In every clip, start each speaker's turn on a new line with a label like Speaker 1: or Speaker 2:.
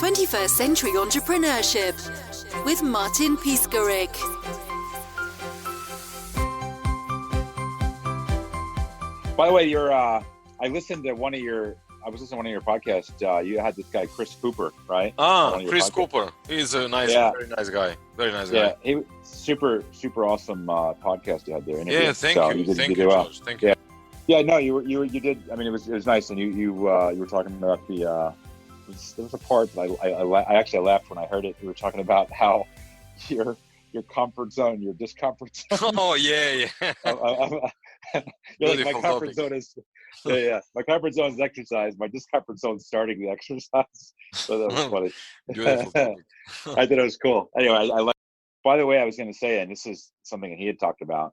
Speaker 1: 21st Century Entrepreneurship with Martin Piskarik.
Speaker 2: By the way, I listened to one of your podcasts. You had this guy, Chris Cooper, right?
Speaker 3: Chris Cooper. He's a very nice guy. Very nice guy.
Speaker 2: Yeah, he super awesome podcast you had there.
Speaker 3: Yeah, thank you, George. Thank you.
Speaker 2: Yeah, no, you did. I mean, it was nice, and you were talking about there was a part that I actually laughed when I heard it. You were talking about how your comfort zone, your discomfort zone.
Speaker 3: Oh yeah.
Speaker 2: You're like, my comfort zone is my comfort zone is exercise. My discomfort zone is starting the exercise. So that was funny.
Speaker 3: Beautiful topic.
Speaker 2: I thought it was cool. Anyway, I like. By the way, I was going to say, and this is something that he had talked about,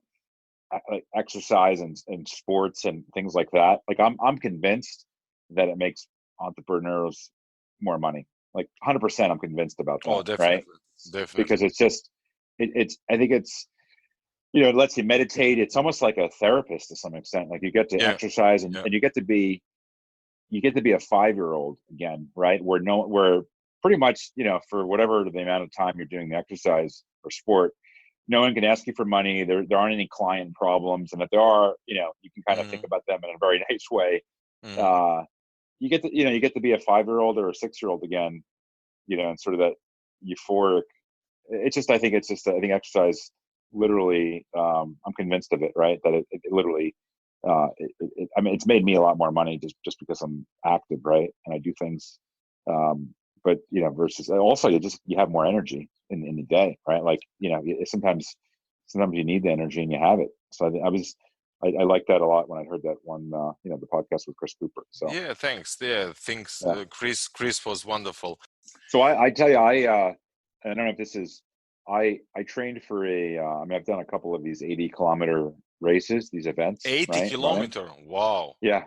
Speaker 2: like exercise and sports and things like that. Like I'm convinced that it makes entrepreneurs more money. Like 100%, I'm convinced about that.
Speaker 3: Oh, definitely,
Speaker 2: right?
Speaker 3: Definitely.
Speaker 2: Because it's just I think it's. It lets you meditate. It's almost like a therapist to some extent. Like you get to exercise and you get to be a 5-year-old again, right? Where pretty much, for whatever the amount of time you're doing the exercise or sport, no one can ask you for money. There aren't any client problems. And if there are, you can kind of think about them in a very nice way. You get to be a 5-year-old or a 6-year-old again, and sort of that euphoric. I think exercise literally, I'm convinced of it, right? That it literally, it's made me a lot more money just because I'm active, right? And I do things, but versus also you have more energy in the day, right? Like, sometimes you need the energy and you have it. So I like that a lot when I heard that one, the podcast with Chris Cooper. So
Speaker 3: yeah, thanks. Chris was wonderful.
Speaker 2: So I tell you, I don't know if this is. I trained for I've done a couple of these 80-kilometer races, these events.
Speaker 3: 80 kilometer. Wow.
Speaker 2: Yeah.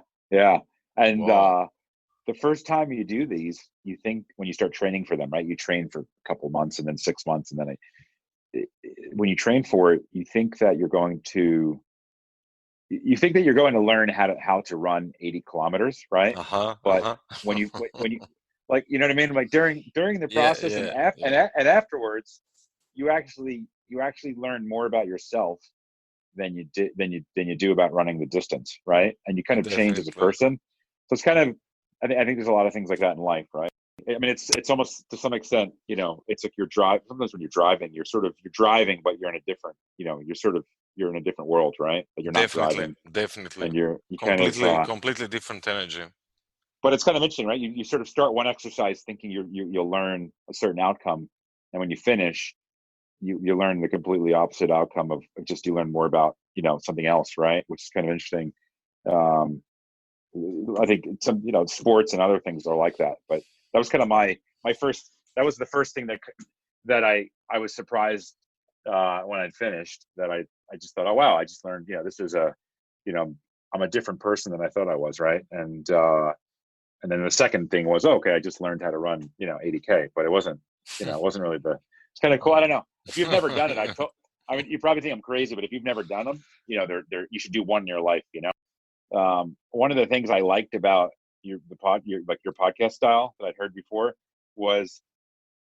Speaker 2: And the first time you do these, you think when you start training for them, right? You train for a couple months and then 6 months, and then when you train for it, you think that you're going to learn how to run 80 kilometers, right? But when you like, you know what I mean? Like during the process and afterwards, you actually learn more about yourself than you do about running the distance, right? And you kind of change as a person. So it's kind of, I think there's a lot of things like that in life, right? I mean, it's almost to some extent, it's like sometimes when you're driving, you're driving, but you're in a different, you're in a different world, right? But you're not driving.
Speaker 3: Definitely.
Speaker 2: And you
Speaker 3: completely different energy.
Speaker 2: But it's kind of interesting, right? You sort of start one exercise thinking you'll learn a certain outcome, and when you finish, you learn the completely opposite outcome of just you learn more about something else, right? Which is kind of interesting. I think some sports and other things are like that. But that was kind of my first. That was the first thing that I was surprised when I'd finished. That I just thought, oh wow, I just learned. This is I'm a different person than I thought I was, right? And then the second thing was, okay, I just learned how to run 80K, but it wasn't really it's kind of cool. I don't know. If you've never done it, I mean, you probably think I'm crazy, but if you've never done them, you should do one in your life. One of the things I liked about your podcast style that I'd heard before was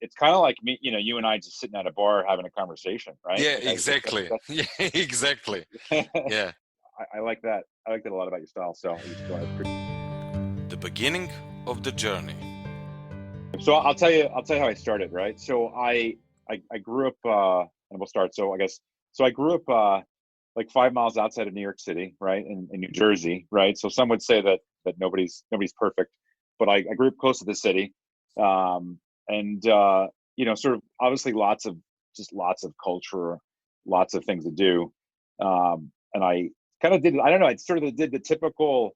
Speaker 2: it's kind of like me, you and I just sitting at a bar having a conversation, right?
Speaker 3: Yeah, exactly. Yeah, exactly. Yeah.
Speaker 2: I like that. I like that a lot about your style. So
Speaker 3: the beginning of the journey.
Speaker 2: So I'll tell you how I started, right? So I grew up, and we'll start. So I grew up like 5 miles outside of New York City, right, in New Jersey, right. So some would say that nobody's perfect, but I grew up close to the city, and sort of obviously lots of culture, lots of things to do, and I kind of did. I don't know. I sort of did the typical.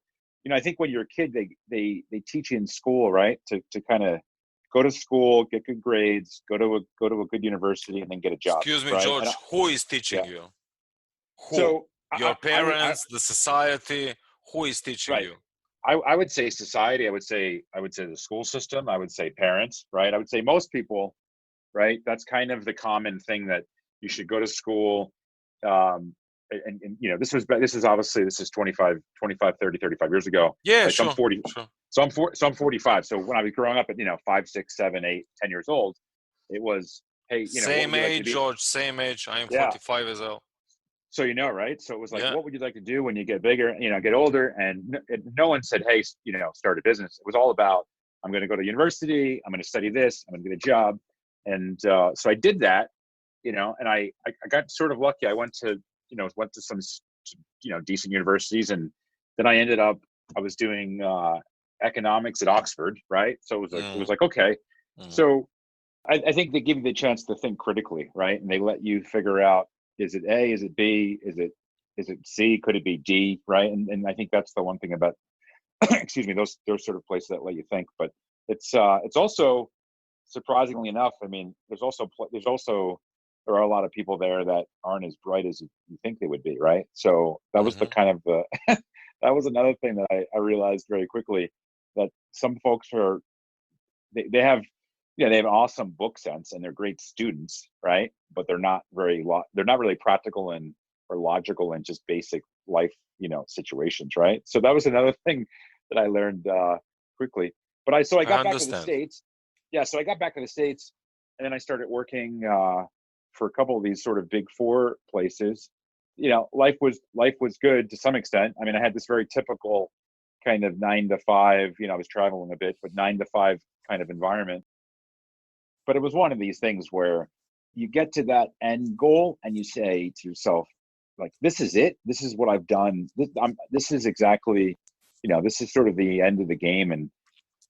Speaker 2: I think when you're a kid, they teach you in school, right, to kind of go to school, get good grades, go to a good university, and then get a job.
Speaker 3: Excuse me,
Speaker 2: right?
Speaker 3: George. Who is teaching you? Who?
Speaker 2: So
Speaker 3: your parents, the society. Who is teaching you?
Speaker 2: I would say society. I would say the school system. I would say parents. Right. I would say most people. Right. That's kind of the common thing that you should go to school. and you know, this is obviously, this is 35 years ago.
Speaker 3: Yeah,
Speaker 2: Like I'm
Speaker 3: sure,
Speaker 2: 40,
Speaker 3: sure.
Speaker 2: so I'm 45. So when I was growing up at, you know, 5, 6, 7, 8, 10 years old, it was, hey, you know, what
Speaker 3: Same
Speaker 2: would you like to
Speaker 3: age,
Speaker 2: do?
Speaker 3: George. Same age. I am
Speaker 2: Yeah.
Speaker 3: 45 as well.
Speaker 2: So, you know, right. So it was like,
Speaker 3: Yeah.
Speaker 2: what would you like to do when you get bigger, you know, get older? And no one said, hey, you know, start a business. It was all about, I'm going to go to university. I'm going to study this. I'm going to get a job. And so I did that, you know, and I got sort of lucky. I went to some, you know, decent universities. And then I ended up, I was doing economics at Oxford. Right. So it was like, okay. So I think they give you the chance to think critically, right? And they let you figure out, is it A, is it B, is it C, could it be D, right? And I think that's the one thing about excuse me, those sort of places that let you think. But it's also, surprisingly enough, I mean, there are a lot of people there that aren't as bright as you think they would be, right? So that was the kind of the that was another thing that I realized very quickly, that some folks they have, yeah, they have an awesome book sense and they're great students, right? But they're not really practical and or logical and just basic life, you know, situations, right? So that was another thing that I learned quickly. But I got back to the
Speaker 3: understand.
Speaker 2: States. Yeah, so I got back to the States, and then I started working for a couple of these sort of big four places. You know, life was good to some extent. I mean, I had this very typical kind of 9 to 5. You know, I was traveling a bit, but 9 to 5 kind of environment. But it was one of these things where you get to that end goal and you say to yourself, like, this is it. This is what I've done. This is exactly, you know, this is sort of the end of the game. And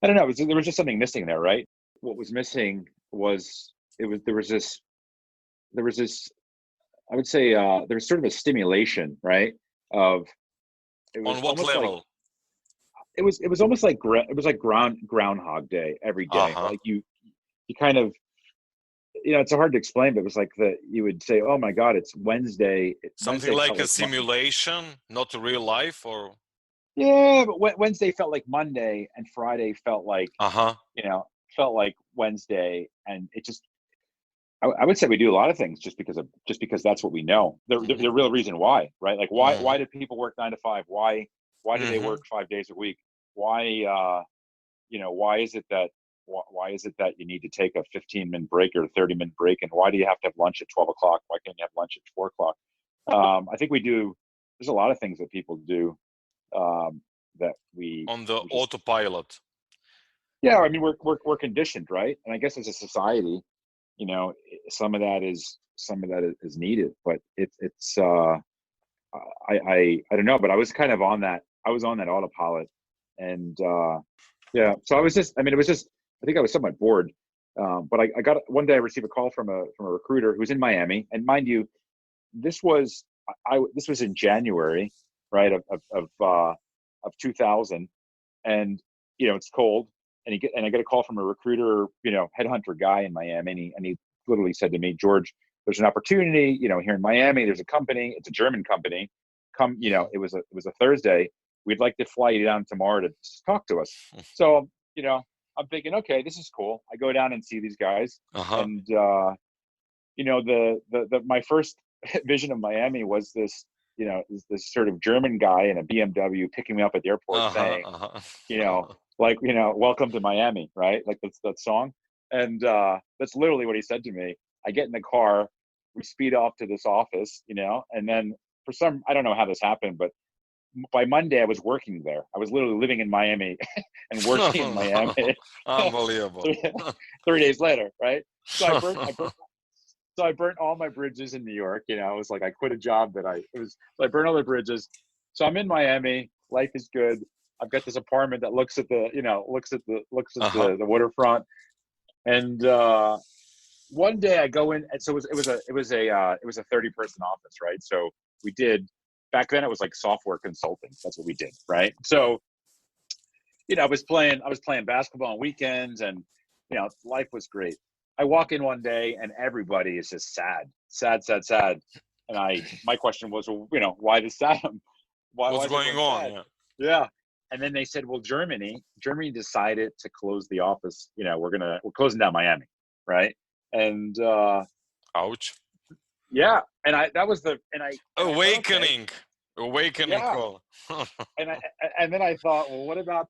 Speaker 2: I don't know, there was just something missing there, right? What was missing was, there was this, I would say, there was sort of a stimulation, right? Of, it
Speaker 3: On
Speaker 2: was
Speaker 3: what
Speaker 2: almost like,
Speaker 3: level?
Speaker 2: it was almost like, it was like Groundhog Day every day.
Speaker 3: Uh-huh.
Speaker 2: Like you kind of, you know, it's hard to explain, but it was like you would say, oh my God, it's Wednesday.
Speaker 3: Something
Speaker 2: Wednesday felt
Speaker 3: like a
Speaker 2: like,
Speaker 3: simulation, not real life, or
Speaker 2: yeah, but Wednesday felt like Monday and Friday felt like,
Speaker 3: uh-huh.
Speaker 2: you know, felt like Wednesday. And it just, I would say we do a lot of things just because that's what we know. The real reason why, right? Like why do people work 9 to 5? Why do they work 5 days a week? Why, you know, why is it that you need to take a 15-minute break or a 30-minute break? And why do you have to have lunch at 12 o'clock? Why can't you have lunch at 4 o'clock? I think there's a lot of things that people do that
Speaker 3: On the
Speaker 2: we just,
Speaker 3: autopilot.
Speaker 2: yeah, I mean, we're conditioned, right? And I guess as a society, you know, some of that is needed, but it's I don't know, but I was kind of on that. I was on that autopilot, and yeah. So I was just. I mean, it was just. I think I was somewhat bored. But I got one day. I received a call from a recruiter who's in Miami, and mind you, this was this was in January, right, of 2000, and you know, it's cold, and I get a call from a recruiter, you know, headhunter guy in Miami, and he literally said to me, George, there's an opportunity, you know, here in Miami. There's a company. It's a German company. Come, you know, it was a Thursday. We'd like to fly you down tomorrow to talk to us. So, you know, I'm thinking, okay, this is cool. I go down and see these guys,
Speaker 3: Uh-huh.
Speaker 2: and you know, my first vision of Miami was this, you know, this sort of German guy in a BMW picking me up at the airport,
Speaker 3: Uh-huh.
Speaker 2: saying,
Speaker 3: Uh-huh.
Speaker 2: you know, like, you know, welcome to Miami, right? Like that's that song. And that's literally what he said to me. I get in the car, we speed off to this office, you know, and then I don't know how this happened, but by Monday I was working there. I was literally living in Miami and working in Miami.
Speaker 3: Unbelievable.
Speaker 2: 3 days later, right? So I burnt all my bridges in New York. You know, it was like I quit a job so I burned all the bridges. So I'm in Miami. Life is good. I've got this apartment that looks at
Speaker 3: Uh-huh.
Speaker 2: the waterfront. And one day I go in, and so it was a 30-person office, right? So we did, back then it was like software consulting. That's what we did, right? So, you know, I was playing basketball on weekends, and you know, life was great. I walk in one day and everybody is just sad. And my question was, well, you know, why the sad? Why
Speaker 3: What's
Speaker 2: is
Speaker 3: going
Speaker 2: everyone
Speaker 3: on?
Speaker 2: sad?
Speaker 3: Yeah.
Speaker 2: Yeah. And then they said, well, Germany decided to close the office. You know, we're closing down Miami, right? And
Speaker 3: Ouch.
Speaker 2: Yeah. And
Speaker 3: Awakening
Speaker 2: yeah.
Speaker 3: call.
Speaker 2: And then I thought, well, what about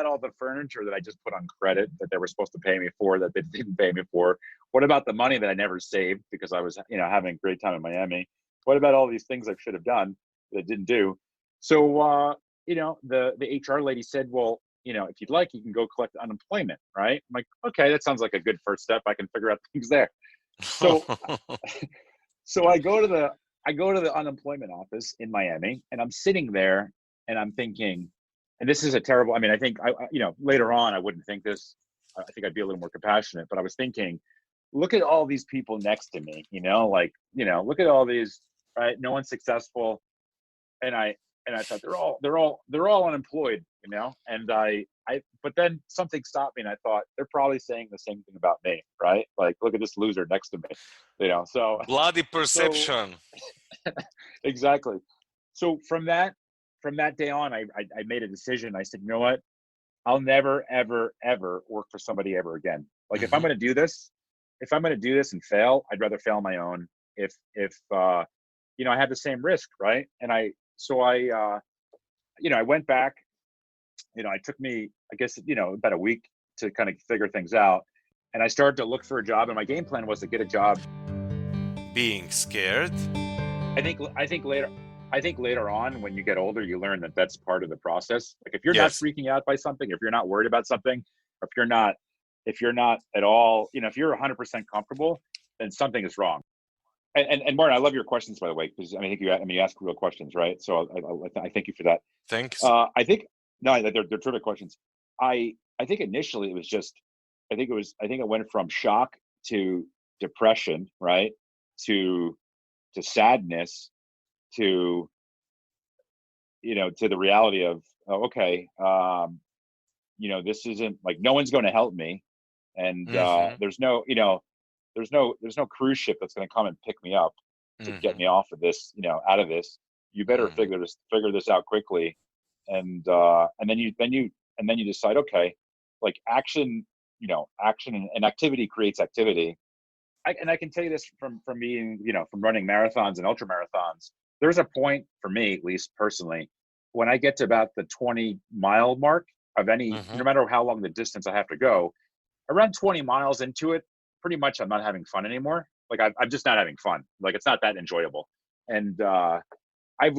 Speaker 2: all the furniture that I just put on credit that they were supposed to pay me for that they didn't pay me for? What about the money that I never saved because I was, having a great time in Miami? What about all these things I should have done that I didn't do? So, the HR lady said, well, if you'd like, you can go collect unemployment, right? I'm like, okay, that sounds like a good first step. I can figure out things there. So, so I go to the unemployment office in Miami, and I'm sitting there, and I'm thinking, and this is a terrible. I mean, I think later on I wouldn't think this. I think I'd be a little more compassionate, but I was thinking, look at all these people next to me. Look at all these. Right, no one's successful, and I thought they're all unemployed. But then something stopped me, and I thought they're probably saying the same thing about me, right? Like, look at this loser next to me, So
Speaker 3: Bloody perception.
Speaker 2: So, exactly. So from that day on, I made a decision. I said, you know what? I'll never, ever, ever work for somebody ever again. Like, if I'm going to do this and fail, I'd rather fail on my own. If I have the same risk, right? And I went back. It took me, I guess, about a week to kind of figure things out. And I started to look for a job, and my game plan was to get a job.
Speaker 3: Being scared?
Speaker 2: I think later on, when you get older, you learn that that's part of the process. Like, if you're not freaking out by something, if you're not worried about something, or if you're not at all, if you're 100% comfortable, then something is wrong. And Martin, I love your questions, by the way, because I think you ask real questions, right? So I thank you for that.
Speaker 3: Thanks.
Speaker 2: I think they're terrific questions. I think initially it was just, I think it went from shock to depression, right? To sadness, to the reality of, this isn't, like, no one's going to help me, and there's no cruise ship that's going to come and pick me up to get me off of this, out of this. You better figure this out quickly, and then you decide, okay, like, action and activity creates activity. I can tell you this from being, from running marathons and ultra marathons. There's a point, for me at least personally, when I get to about the 20-mile mark of any, no matter how long the distance I have to go, around 20 miles into it, pretty much I'm not having fun anymore. Like, I'm just not having fun. Like, it's not that enjoyable. And I've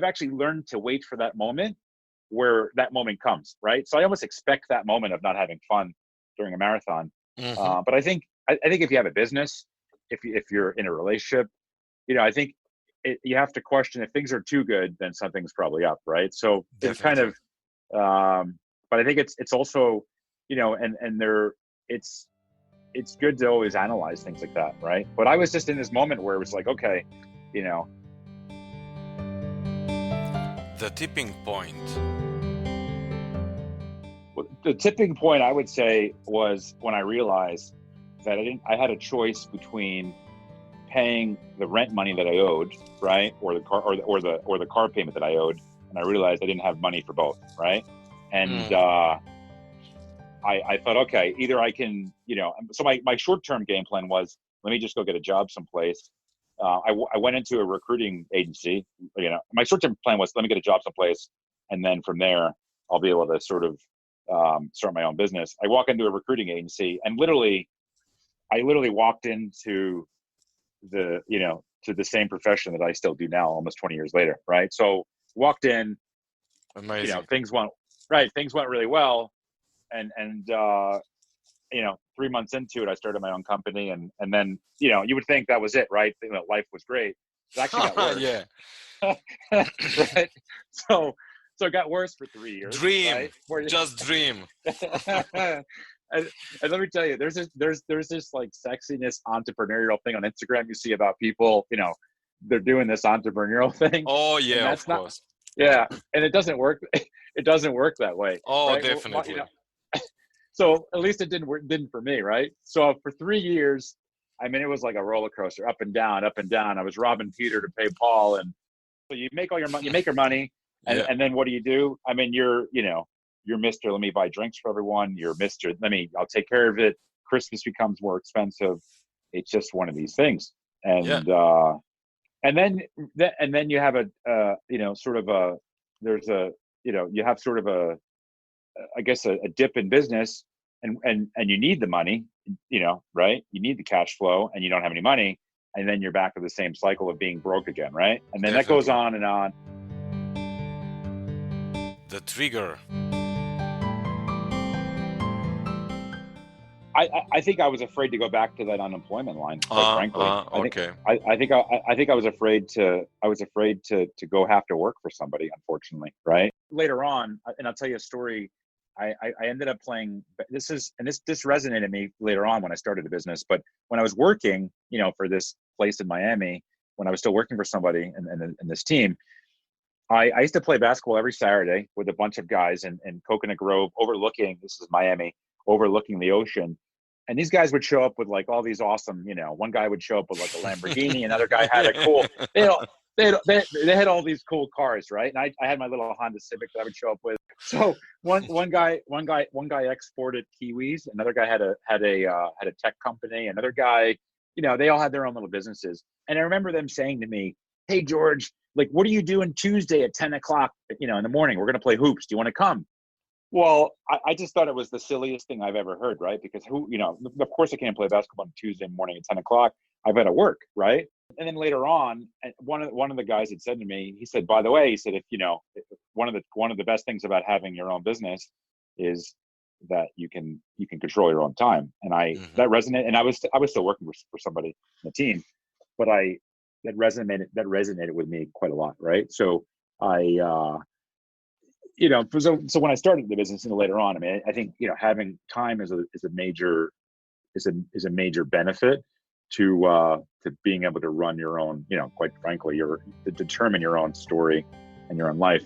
Speaker 2: actually learned to wait for that moment where that moment comes, right? So I almost expect that moment of not having fun during a marathon. But I think if you have a business, if you're in a relationship, I think you have to question, if things are too good, then something's probably up, right? So it's kind of, but I think it's also, it's good to always analyze things like that, right? But I was just in this moment where it was like, okay,
Speaker 3: The tipping point.
Speaker 2: The tipping point, I would say, was when I realized that I had a choice between paying the rent money that I owed, right, or the car payment that I owed, and I realized I didn't have money for both, right? And I thought, okay, either I can, so my short-term game plan was, let me just go get a job someplace. I went into a recruiting agency. My short-term plan was, let me get a job someplace, and then from there, I'll be able to sort of start my own business. I walk into a recruiting agency, and I literally walked into to the same profession that I still do now, almost 20 years later, right? So walked in,
Speaker 3: Amazing.
Speaker 2: Things went really well, and 3 months into it, I started my own company, and then you would think that was it, right? Life was great. It actually got worse.
Speaker 3: Yeah.
Speaker 2: Right. So it got worse for 3 years.
Speaker 3: Dream,
Speaker 2: right?
Speaker 3: just dream.
Speaker 2: And let me tell you, there's this like sexiness entrepreneurial thing on Instagram you see about people, they're doing this entrepreneurial thing.
Speaker 3: Oh yeah, of course.
Speaker 2: Yeah, and it doesn't work. It doesn't work that way.
Speaker 3: Oh,
Speaker 2: right?
Speaker 3: definitely.
Speaker 2: So at least it didn't for me, right? So for 3 years, I mean, it was like a roller coaster, up and down, up and down. I was robbing Peter to pay Paul, and so you make all your money, and then what do? I mean, you're Mr. Let me buy drinks for everyone. You're Mr. I'll take care of it. Christmas becomes more expensive. It's just one of these things.
Speaker 3: Yeah.
Speaker 2: And then you have sort of you have sort of I guess a dip in business, and you need the money, right? You need the cash flow, and you don't have any money, and then you're back to the same cycle of being broke again, right? And then that goes on and on.
Speaker 3: The trigger.
Speaker 2: I think I was afraid to go back to that unemployment line, quite frankly.
Speaker 3: Okay.
Speaker 2: I think I was afraid to go have to work for somebody, unfortunately, right? Later on, and I'll tell you a story. I ended up playing this resonated with me later on when I started a business. But when I was working, for this place in Miami, when I was still working for somebody in this team, I used to play basketball every Saturday with a bunch of guys in Coconut Grove, this is Miami, overlooking the ocean. And these guys would show up with like all these awesome, one guy would show up with like a Lamborghini, another guy had a cool, they had all these cool cars, right? And I had my little Honda Civic that I would show up with. So one guy exported Kiwis, another guy had a tech company, another guy, they all had their own little businesses. And I remember them saying to me, "Hey George, like, what are you doing Tuesday at 10 o'clock, in the morning? We're going to play hoops. Do you want to come?" Well, I just thought it was the silliest thing I've ever heard, right? Because of course I can't play basketball on Tuesday morning at 10 o'clock. I've got to work, right? And then later on, one of the guys had said to me, he said, by the way, he said, if one of the best things about having your own business is that you can control your own time. And that resonated, and I was still working for somebody in the team, but that resonated with me quite a lot, right? So so when I started the business and later on, I mean, I think, having time is a major benefit to being able to run your own, quite frankly, to determine your own story and your own life.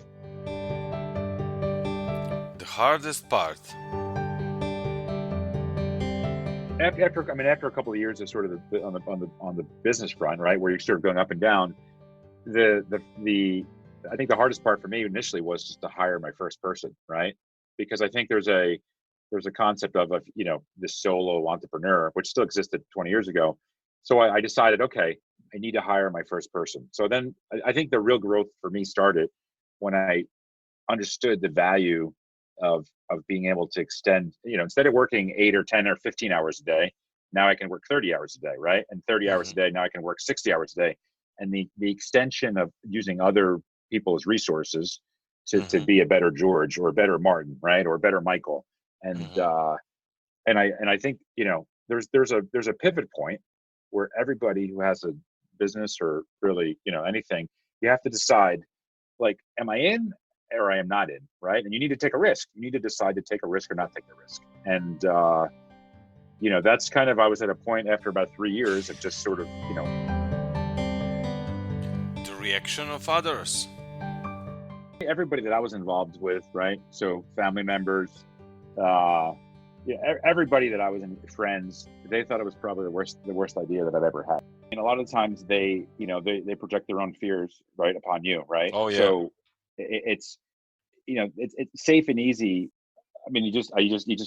Speaker 3: The hardest part.
Speaker 2: After a couple of years of sort of on the business front, right, where you're sort of going up and down, I think the hardest part for me initially was just to hire my first person, right? Because I think there's a concept of this solo entrepreneur, which still existed 20 years ago. So I decided, okay, I need to hire my first person. So then I think the real growth for me started when I understood the value of being able to extend, instead of working 8 or 10 or 15 hours a day, now I can work 30 hours a day, right? And 30 hours a day, now I can work 60 hours a day. And the extension of using other people's resources to be a better George or a better Martin, right? Or a better Michael. And I think, there's a pivot point where everybody who has a business or really, anything, you have to decide, like, am I in or I am not in, right? And you need to take a risk. You need to decide to take a risk or not take the risk. And, that's kind of, I was at a point after about 3 years of just sort of,
Speaker 3: The reaction of others.
Speaker 2: Everybody that I was involved with, right? So family members, everybody that I was in, friends, they thought it was probably the worst idea that I've ever had. And a lot of times they project their own fears right upon you, right?
Speaker 3: Oh yeah.
Speaker 2: So it's safe and easy. I mean, you just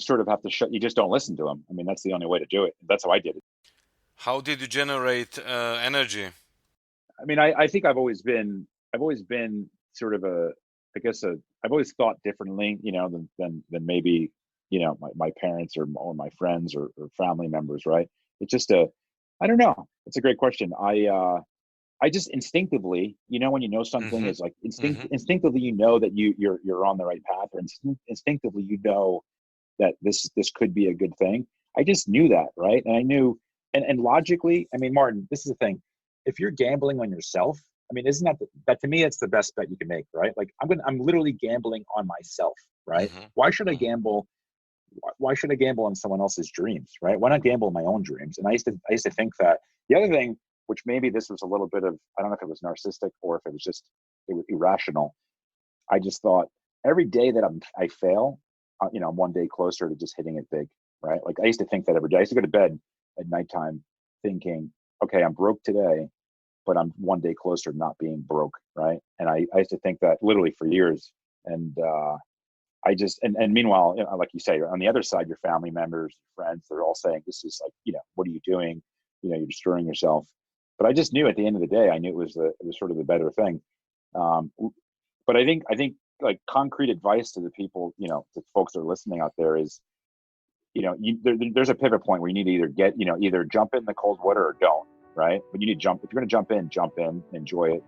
Speaker 2: sort of have to you just don't listen to them. I mean, that's the only way to do it. That's how I did it. How
Speaker 3: did you generate energy?
Speaker 2: I mean, I think I've always been sort of I've always thought differently, than maybe, my parents or my friends or family members, right? It's just I don't know. It's a great question. I just instinctively, when you know something is like instinctively, that you're on the right path, or instinctively, that this could be a good thing. I just knew that, right? And I knew, and logically, I mean, Martin, this is the thing. If you're gambling on yourself, I mean, isn't that to me, it's the best bet you can make, right? Like I'm literally gambling on myself, right? Why should I gamble? Why should I gamble on someone else's dreams, right? Why not gamble on my own dreams? And I used to think that. The other thing, which maybe this was a little bit of, I don't know if it was narcissistic or if it was irrational. I just thought every day that I fail, I'm one day closer to just hitting it big, right? Like I used to think that every day. I used to go to bed at nighttime thinking, okay, I'm broke today, but I'm one day closer to not being broke, right? And I used to think that literally for years. And and meanwhile, like you say, on the other side, your family members, friends, they're all saying, this is like, what are you doing? You're destroying yourself. but I just knew at the end of the day, I knew it was sort of the better thing. But I think like concrete advice to the people, to folks that are listening out there is, there's a pivot point where you need to either jump in the cold water or don't, right? But you need to jump. If you're going to jump in, enjoy it.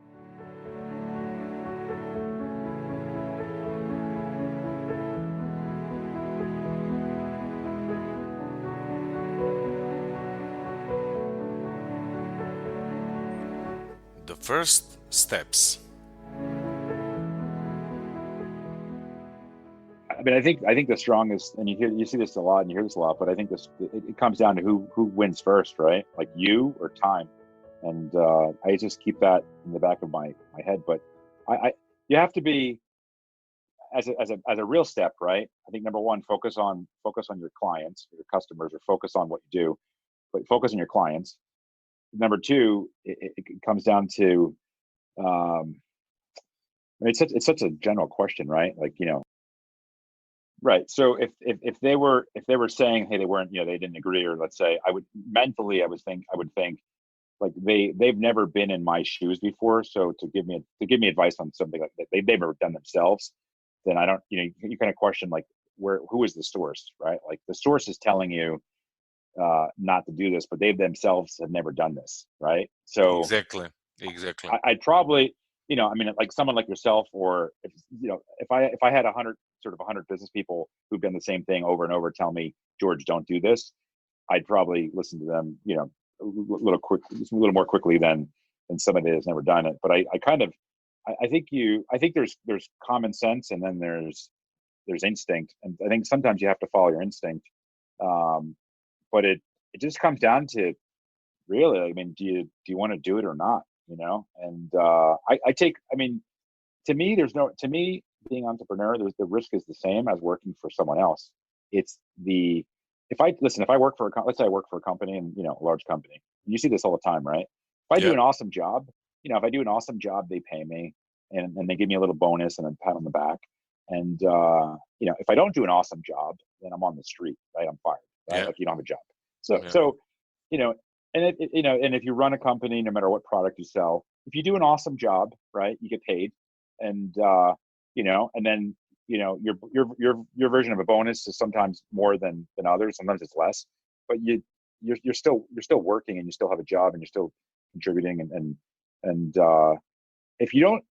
Speaker 3: The first steps.
Speaker 2: I mean, I think the strongest, and you see this a lot, and you hear this a lot, but I think it comes down to who wins first, right? Like you or time, and I just keep that in the back of my head. But you have to be as a real step, right? I think number one, focus on your clients, your customers, or focus on what you do, but focus on your clients. Number two, it comes down to, it's such a general question, right? Like, right. So if they were saying, hey, they weren't, they didn't agree, or let's say I would think like they've never been in my shoes before. So to give me advice on something like that they've never done themselves, then I don't, you kind of question like who is the source, right? Like the source is telling you not to do this, but they themselves have never done this, right? So
Speaker 3: Exactly.
Speaker 2: I'd probably, I mean, like someone like yourself, or if I had 100 business people who've done the same thing over and over tell me, George, don't do this, I'd probably listen to them, a little more quickly than somebody that's never done it. But I think there's common sense, and then there's instinct, and I think sometimes you have to follow your instinct. But it just comes down to, really, I mean, do you want to do it or not? And to me, being an entrepreneur, the risk is the same as working for someone else. It's if I work for let's say I work for a company, and a large company, you see this all the time, right? If I do an awesome job, they pay me, and they give me a little bonus and a pat on the back. And if I don't do an awesome job, then I'm on the street, right? I'm fired, right? Like you don't have a job. So and if you run a company, no matter what product you sell, if you do an awesome job, right, you get paid, and and then your version of a bonus is sometimes more than others. Sometimes it's less, but you're still working, and you still have a job, and you're still contributing, and if you don't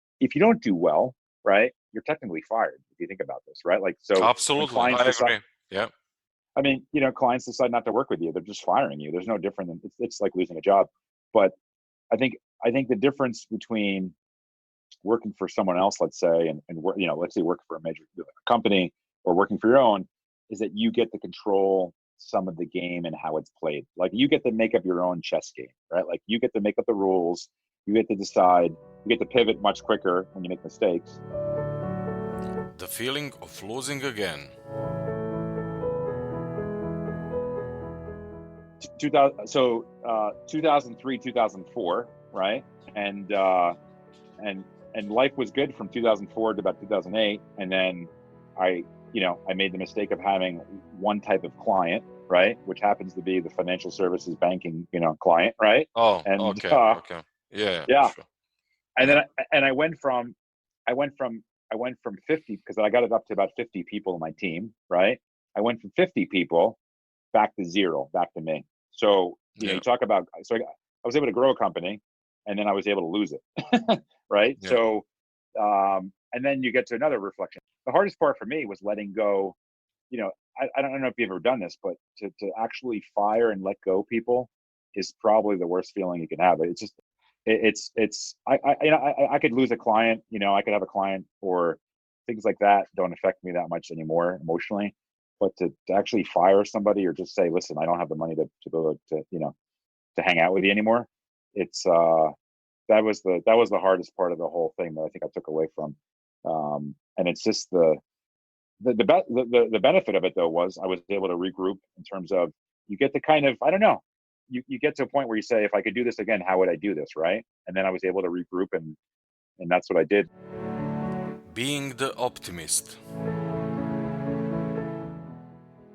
Speaker 2: do well, right, you're technically fired if you think about this, right? Like, so
Speaker 3: Absolutely, I agree. Yeah.
Speaker 2: I mean, clients decide not to work with you. They're just firing you. There's no different than it's like losing a job. But I think the difference between working for someone else, let's say, and let's say working for a major company or working for your own, is that you get to control some of the game and how it's played. Like you get to make up your own chess game, right? Like you get to make up the rules. You get to decide. You get to pivot much quicker when you make mistakes.
Speaker 3: The feeling of losing again.
Speaker 2: 2003, 2004, right? And life was good from 2004 to about 2008, and then I made the mistake of having one type of client, right, which happens to be the financial services banking, client, right?
Speaker 3: Oh,
Speaker 2: and
Speaker 3: okay. Yeah. Sure.
Speaker 2: And then I went from 50, because I got it up to about 50 people in my team, right? I went from 50 people back to zero, back to me. So you talk about, so I was able to grow a company, and then I was able to lose it, right?
Speaker 3: Yeah.
Speaker 2: So and then you get to another reflection. The hardest part for me was letting go. I don't know if you've ever done this, but to actually fire and let go people is probably the worst feeling you can have. It's just I could lose a client, I could have a client, or things like that don't affect me that much anymore emotionally. But to actually fire somebody, or just say, listen, I don't have the money to go to hang out with you anymore. It's that was the hardest part of the whole thing that I think I took away from. And it's just the benefit of it, though, was I was able to regroup, in terms of, you get to kind of, I don't know, you get to a point where you say, if I could do this again, how would I do this, right? And then I was able to regroup, and that's what I did.
Speaker 3: Being the optimist.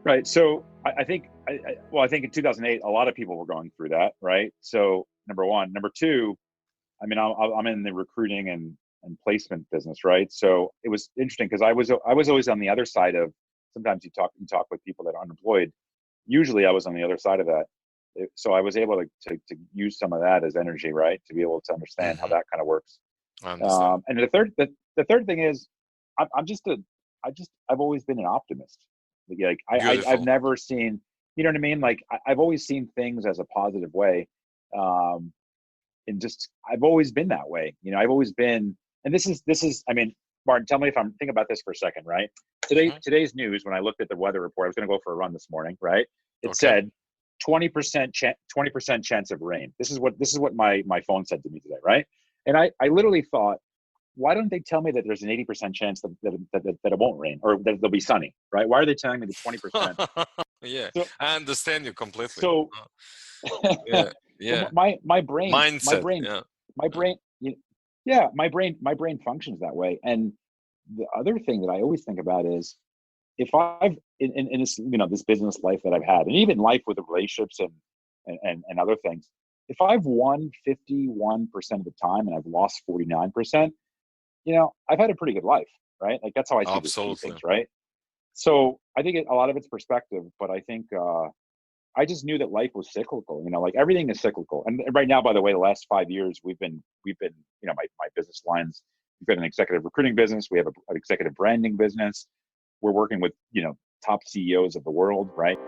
Speaker 2: Right. So I think in 2008, a lot of people were going through that, right? So number one. Number two, I mean, I'm in the recruiting and placement business, right? So it was interesting because I was always on the other side of. Sometimes you talk with people that are unemployed. Usually, I was on the other side of that, so I was able to use some of that as energy, right, to be able to understand how that kind of works.
Speaker 3: I understand.
Speaker 2: And the third thing is, I've always been an optimist. Like I've never seen, you know what I mean? Like I've always seen things as a positive way. And just, I've always been that way. You know, I've always been, and this is, I mean, Martin, tell me if I'm thinking about this for a second, right? Today's news, when I looked at the weather report, I was going to go for a run this morning, right? It said 20% chance of rain. This is what my phone said to me today, right? And I literally thought, why don't they tell me that there's an 80% chance that it won't rain, or that it'll be sunny, right? Why are they telling me the 20%?
Speaker 3: Yeah,
Speaker 2: So,
Speaker 3: I understand you completely.
Speaker 2: So,
Speaker 3: yeah,
Speaker 2: so my brain,
Speaker 3: mindset,
Speaker 2: my brain functions that way. And the other thing that I always think about is, if I've in this, you know, this business life that I've had, and even life with the relationships and other things, if I've won 51% of the time and I've lost 49%, you know, I've had a pretty good life, right? Like that's how I see these things, right? So I think a lot of it's perspective, but I think I just knew that life was cyclical. You know, like everything is cyclical. And right now, by the way, the last 5 years we've been, you know, my business lines. We've got an executive recruiting business. We have an executive branding business. We're working with, you know, top CEOs of the world, right?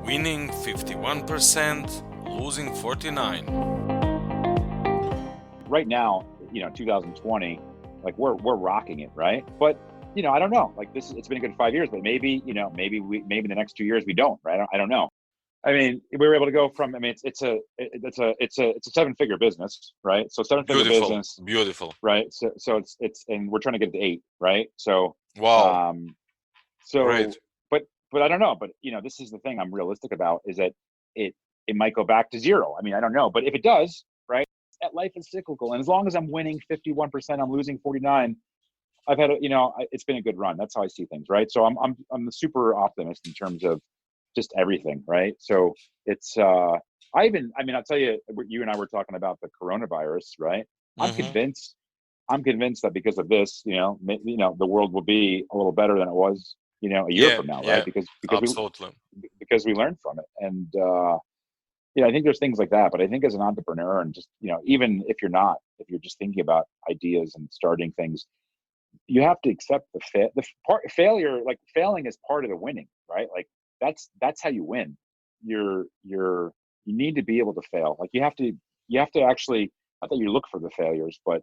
Speaker 3: Winning 51%, losing 49%.
Speaker 2: Right now, you know, 2020, like we're rocking it, right? But you know, I don't know. Like it's been a good 5 years, but maybe, you know, maybe the next 2 years we don't, right? I don't know. I mean, we were able to go from. I mean, it's a 7-figure business, right? So 7-figure business,
Speaker 3: beautiful,
Speaker 2: right? So it's and we're trying to get to 8, right? So
Speaker 3: wow, great.
Speaker 2: But I don't know. But you know, this is the thing I'm realistic about, is that it might go back to 0. I mean, I don't know. But if it does, right? That life is cyclical, and as long as I'm winning 51%, I'm losing 49%. I've had it's been a good run. That's how I see things, right? So I'm the super optimist in terms of just everything, right? So it's I'll tell you, you and I were talking about the coronavirus, right? I'm convinced that because of this, you know, the world will be a little better than it was, you know, a year from now, right? Because
Speaker 3: absolutely,
Speaker 2: we learned from it. And I think there's things like that. But I think as an entrepreneur, and just, you know, even if you're just thinking about ideas and starting things, you have to accept failure. Like failing is part of the winning, right? Like that's how you win. You need to be able to fail. Like you have to actually, not that you look for the failures, but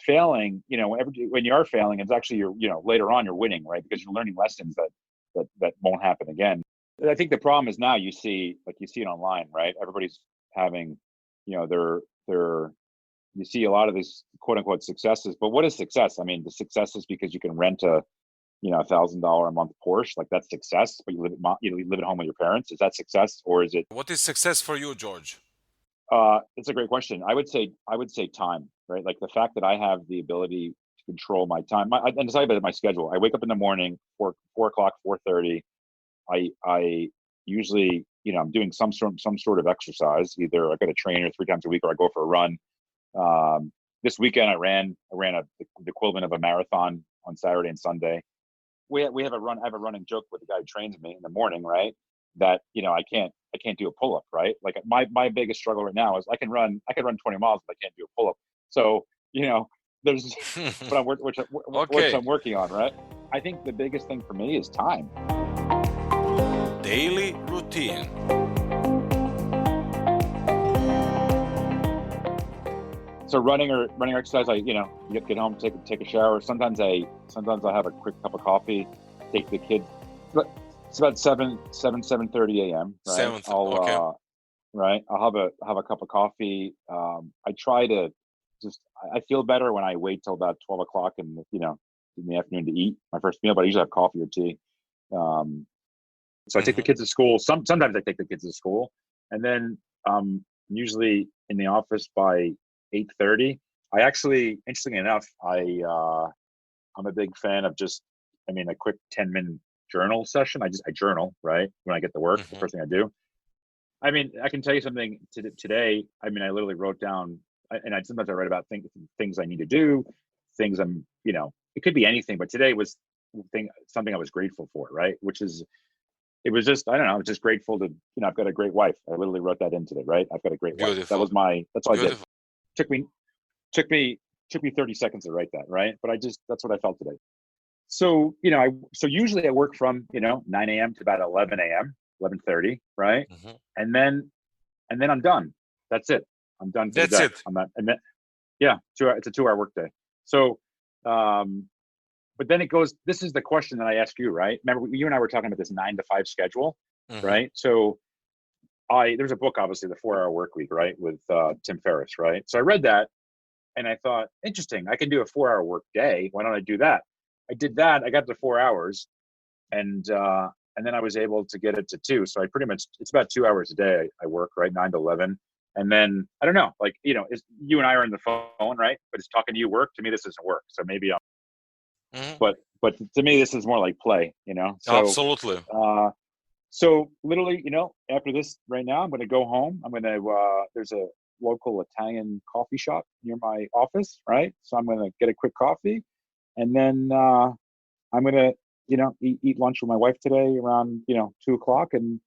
Speaker 2: failing, you know, when you are failing, it's actually, later on you're winning, right? Because you're learning lessons that won't happen again. I think the problem is now you see it online, right? Everybody's having, you know, you see a lot of these quote unquote successes, but what is success? I mean, the success is because you can rent a, you know, $1,000 a month Porsche, like that's success, but you live at home with your parents. Is that success, or is it?
Speaker 3: What is success for you, George?
Speaker 2: It's a great question. I would say time, right? Like the fact that I have the ability to control my time. And decide about my schedule. I wake up in the morning, 4 o'clock, 4:30. I usually, you know, I'm doing some sort of exercise. Either I got a trainer 3 times a week, or I go for a run. This weekend I ran the equivalent of a marathon on Saturday and Sunday. I have a running joke with the guy who trains me in the morning, right? That, you know, I can't do a pull-up, right? Like my biggest struggle right now is I can run 20 miles, but I can't do a pull-up. So, you know, there's but which I'm working on, right? I think the biggest thing for me is time.
Speaker 3: Daily routine.
Speaker 2: So running or exercise, I get home, take a shower. Sometimes I have a quick cup of coffee, take the kids. But it's about 7:30 a.m. Right? I'll have a cup of coffee. I try to I feel better when I wait till about 12 o'clock in the afternoon to eat my first meal, but I usually have coffee or tea. So I take the kids to school. Sometimes I take the kids to school, and then I'm usually in the office by 8:30. I actually, interestingly enough, I'm a big fan of a quick 10-minute journal session. I journal, right? When I get to work, the first thing I do. I mean, I can tell you something today. I mean, I literally wrote down, and sometimes I write about things I need to do, things it could be anything, but today was something I was grateful for, right? It was just, I don't know, I was just grateful to, I've got a great wife. I literally wrote that into it, right? I've got a great wife.
Speaker 3: Beautiful.
Speaker 2: That's all I did.
Speaker 3: Beautiful.
Speaker 2: Took me 30 seconds to write that, right? But that's what I felt today. So, so usually I work from, 9 a.m. to about 11 a.m., 11:30, right?
Speaker 3: Mhm.
Speaker 2: And then I'm done. That's it. I'm done for
Speaker 3: That's
Speaker 2: the day.
Speaker 3: it.
Speaker 2: I'm not, and then, yeah, it's a 2-hour workday. So, but then this is the question that I ask you, right? Remember, you and I were talking about this 9 to 5 schedule,
Speaker 3: Mhm.
Speaker 2: right? So there's a book, obviously, The 4-Hour Workweek, right? With Tim Ferriss, right? So I read that and I thought, interesting, I can do a 4-hour work day. Why don't I do that? I did that. I got to 4 hours and then I was able to get it to 2. So it's about 2 hours a day I work, right? 9 to 11. And then I don't know, like, you and I are on the phone, right? But it's talking to you work. To me, this isn't work. So maybe
Speaker 3: Mhm.
Speaker 2: but to me, this is more like play, So,
Speaker 3: Absolutely.
Speaker 2: so literally, after this right now, I'm going to go home. There's a local Italian coffee shop near my office, right? So I'm going to get a quick coffee and then, I'm going to, eat lunch with my wife today around, 2 o'clock. And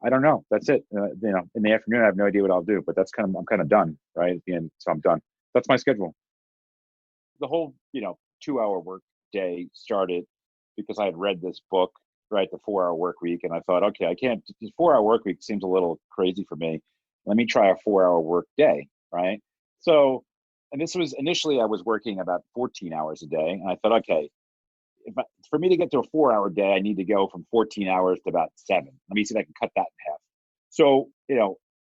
Speaker 2: I don't know. That's it. In the afternoon, I have no idea what I'll do, but I'm kind of done, right? At the end. So I'm done. That's my schedule. The whole 2-hour work day started because I had read this book, right, the 4-hour work week, and I thought, okay, I can't. The 4-hour work week seems a little crazy for me. Let me try a 4-hour work day, right? So, and this was initially I was working about 14 hours a day, and I thought, okay, for me to get to a 4-hour day, I need to go from 14 hours to about 7. Let me see if I can cut that in half. So,